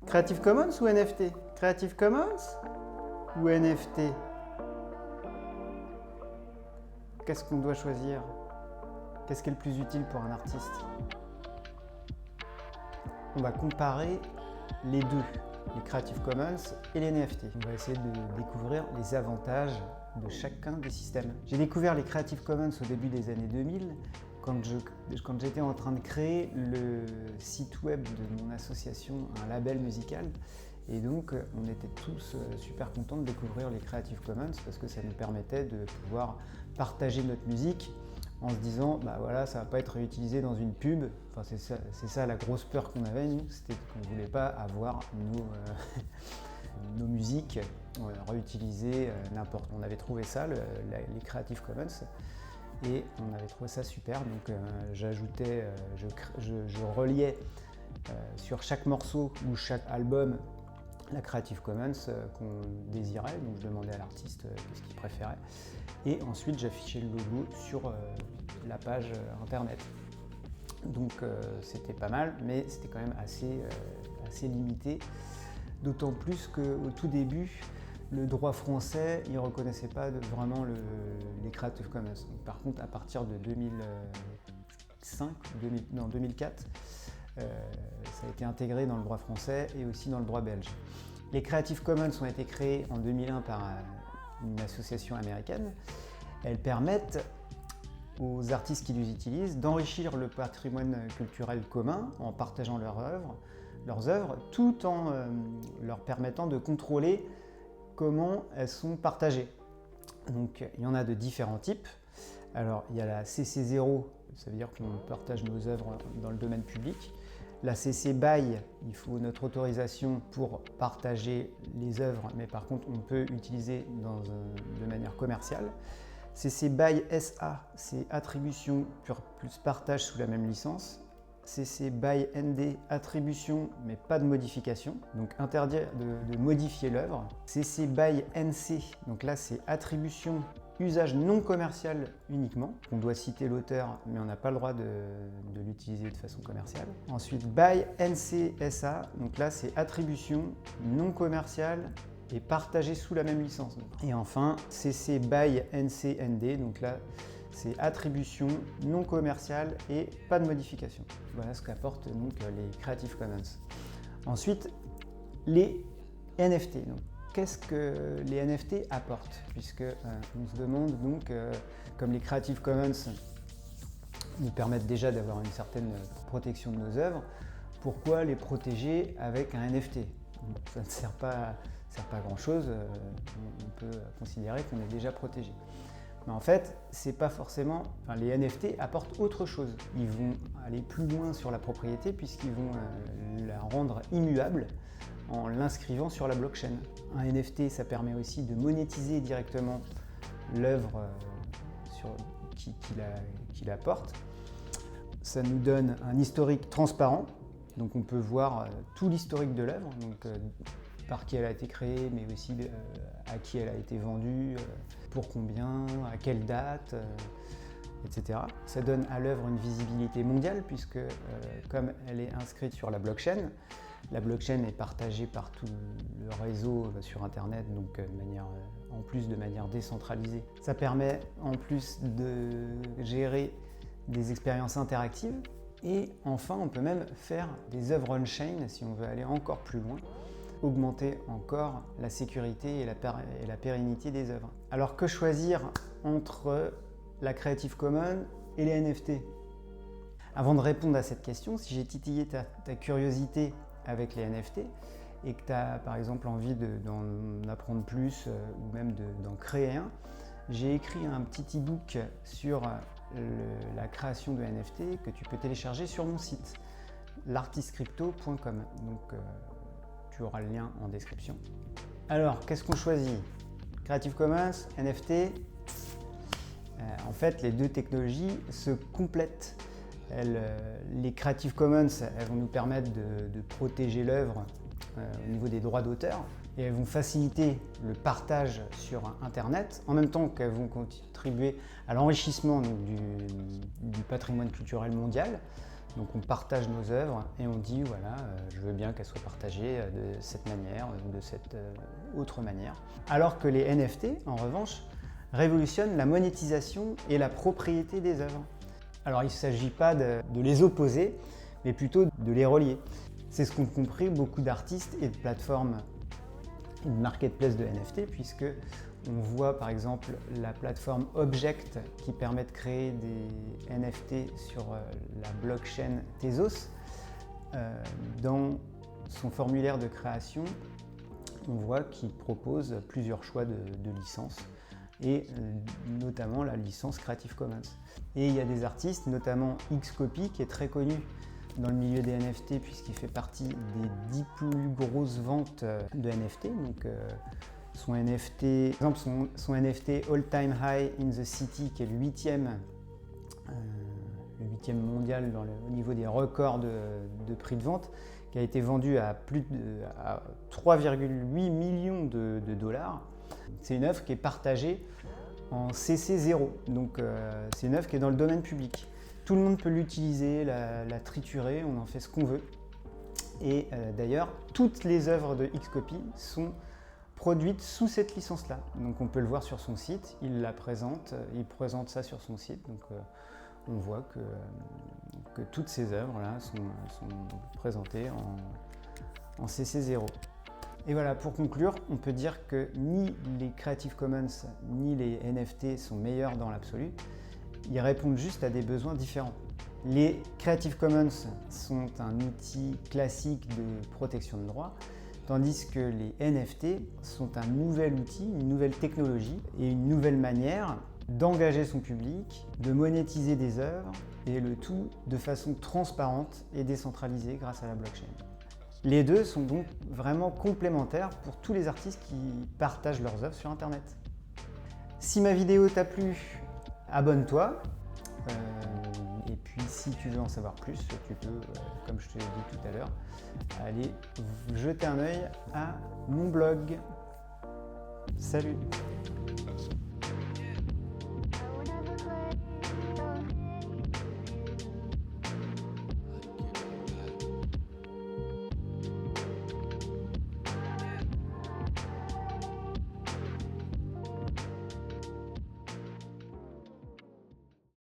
Creative Commons ou NFT? Creative Commons ou NFT? Qu'est-ce qu'on doit choisir? Qu'est-ce qui est le plus utile pour un artiste? On va comparer les deux, les Creative Commons et les NFT. On va essayer de découvrir les avantages de chacun des systèmes. J'ai découvert les Creative Commons au début des années 2000, quand j'étais en train de créer le site web de mon association, un label musical. Et donc, on était tous super contents de découvrir les Creative Commons parce que ça nous permettait de pouvoir partager notre musique en se disant, bah voilà, ça va pas être réutilisé dans une pub. Enfin, c'est ça la grosse peur qu'on avait, nous, c'était qu'on ne voulait pas avoir nos musiques réutilisées n'importe. On avait trouvé ça, les Creative Commons, et on avait trouvé ça super. Donc, j'ajoutais, je reliais sur chaque morceau ou chaque album la Creative Commons qu'on désirait, donc je demandais à l'artiste ce qu'il préférait, et ensuite j'affichais le logo sur la page internet. Donc c'était pas mal, mais c'était quand même assez limité, d'autant plus qu'au tout début, le droit français il ne reconnaissait pas vraiment les Creative Commons. Donc, par contre, à partir de 2004, ça a été intégré dans le droit français et aussi dans le droit belge. Les Creative Commons ont été créés en 2001 par une association américaine. Elles permettent aux artistes qui les utilisent d'enrichir le patrimoine culturel commun en partageant leurs œuvres, tout en leur permettant de contrôler comment elles sont partagées. Donc il y en a de différents types. Alors il y a la CC0, ça veut dire qu'on partage nos œuvres dans le domaine public. La CC BY, il faut notre autorisation pour partager les œuvres, mais par contre on peut utiliser de manière commerciale. CC BY SA, c'est attribution plus partage sous la même licence. CC BY ND, attribution mais pas de modification, donc interdire de modifier l'œuvre. CC BY NC, donc là c'est attribution usage non commercial uniquement. On doit citer l'auteur, mais on n'a pas le droit de l'utiliser de façon commerciale. Ensuite, BY NC-SA, donc là c'est attribution non commerciale et partagée sous la même licence. Et enfin, CC BY NC-ND, donc là c'est attribution non commerciale et pas de modification. Voilà ce qu'apportent donc les Creative Commons. Ensuite, les NFT. Donc, qu'est-ce que les NFT apportent? Puisque on se demande donc, comme les Creative Commons nous permettent déjà d'avoir une certaine protection de nos œuvres, pourquoi les protéger avec un NFT? Ça ne sert pas à grand chose, on peut considérer qu'on est déjà protégé. Mais en fait, c'est pas forcément. Les NFT apportent autre chose. Ils vont aller plus loin sur la propriété puisqu'ils vont la rendre immuable en l'inscrivant sur la blockchain. Un NFT, ça permet aussi de monétiser directement l'œuvre qu'il apporte. Ça nous donne un historique transparent, donc on peut voir tout l'historique de l'œuvre, donc par qui elle a été créée, mais aussi à qui elle a été vendue, pour combien, à quelle date, etc. Ça donne à l'œuvre une visibilité mondiale puisque comme elle est inscrite sur la blockchain est partagée par tout le réseau sur Internet, donc en plus de manière décentralisée. Ça permet en plus de gérer des expériences interactives et enfin on peut même faire des œuvres on-chain si on veut aller encore plus loin, augmenter encore la sécurité et la pérennité des œuvres. Alors que choisir entre la Creative Commons et les NFT? Avant de répondre à cette question, si j'ai titillé ta curiosité avec les NFT et que tu as par exemple envie d'en apprendre plus ou même d'en créer un, j'ai écrit un petit e-book sur la création de NFT que tu peux télécharger sur mon site l'artistscrypto.com. Donc tu auras le lien en description. Alors, qu'est-ce qu'on choisit? Creative Commons, NFT? En fait, les deux technologies se complètent. Les Creative Commons, elles vont nous permettre de protéger l'œuvre au niveau des droits d'auteur et elles vont faciliter le partage sur Internet en même temps qu'elles vont contribuer à l'enrichissement du patrimoine culturel mondial. Donc on partage nos œuvres et on dit voilà, je veux bien qu'elles soient partagées de cette manière ou de cette autre manière. Alors que les NFT, en revanche, révolutionnent la monétisation et la propriété des œuvres. Alors il ne s'agit pas de les opposer, mais plutôt de les relier. C'est ce qu'ont compris beaucoup d'artistes et de plateformes et de marketplace de NFT, puisque on voit par exemple la plateforme Object qui permet de créer des NFT sur la blockchain Tezos. Dans son formulaire de création, on voit qu'il propose plusieurs choix de licences et notamment la licence Creative Commons. Et il y a des artistes, notamment Xcopy, qui est très connu dans le milieu des NFT puisqu'il fait partie des 10 plus grosses ventes de NFT. Donc, son NFT, par exemple son NFT All Time High in the City, qui est le 8e mondial au niveau des records de prix de vente, qui a été vendu à 3,8 millions de dollars. C'est une œuvre qui est partagée en CC0, donc c'est une œuvre qui est dans le domaine public. Tout le monde peut l'utiliser, la triturer, on en fait ce qu'on veut. Et d'ailleurs, toutes les œuvres de Xcopy sont produites sous cette licence-là. Donc on peut le voir sur son site, il la présente, il présente ça sur son site. Donc on voit que toutes ces œuvres-là sont présentées en CC0. Et voilà, pour conclure, on peut dire que ni les Creative Commons ni les NFT sont meilleurs dans l'absolu. Ils répondent juste à des besoins différents. Les Creative Commons sont un outil classique de protection de droits, tandis que les NFT sont un nouvel outil, une nouvelle technologie et une nouvelle manière d'engager son public, de monétiser des œuvres, et le tout de façon transparente et décentralisée grâce à la blockchain. Les deux sont donc vraiment complémentaires pour tous les artistes qui partagent leurs œuvres sur Internet. Si ma vidéo t'a plu, abonne-toi. Et puis si tu veux en savoir plus, tu peux, comme je te l'ai dit tout à l'heure, aller jeter un œil à mon blog. Salut!